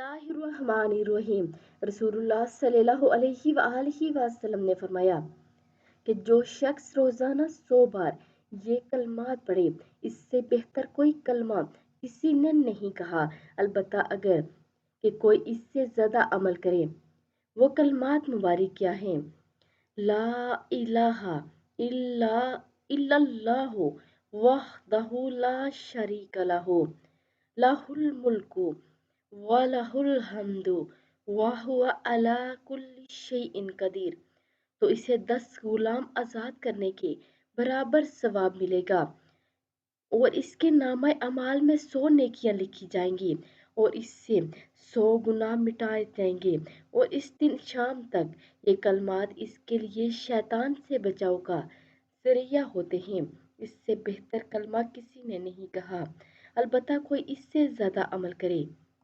बिस्मिल्लाहिर्रहमानिर्रहीम। रसूलुल्लाह सल्लल्लाहु अलैहि वसल्लम ने फरमाया कि जो शख्स रोज़ाना 100 बार ये कलमात पढ़े, इससे बेहतर कोई कलमा किसी ने नहीं कहा, अलबत्ता अगर कि कोई इससे ज़्यादा अमल करे। वो कलमात मुबारक क्या हैं? ला इलाहा इल्ला इल्लल्लाहु वहदहु ला शरीका लहु लहुल मुल्कु वलहुल हम्दु वहुवा अला कुल्ली शैइन कदीर। तो इसे 10 गुलाम आज़ाद करने के बराबर सवाब मिलेगा और इसके नामा अमाल में 100 नेकियां लिखी जाएंगी और इससे 100 गुनाह मिटाए जाएंगे। और इस दिन शाम तक ये कलमात इसके लिए शैतान से बचाव का जरिया होते हैं। इससे बेहतर कलमा किसी ने नहीं कहा, अलबत्ता कोई इससे ज़्यादा अमल करे।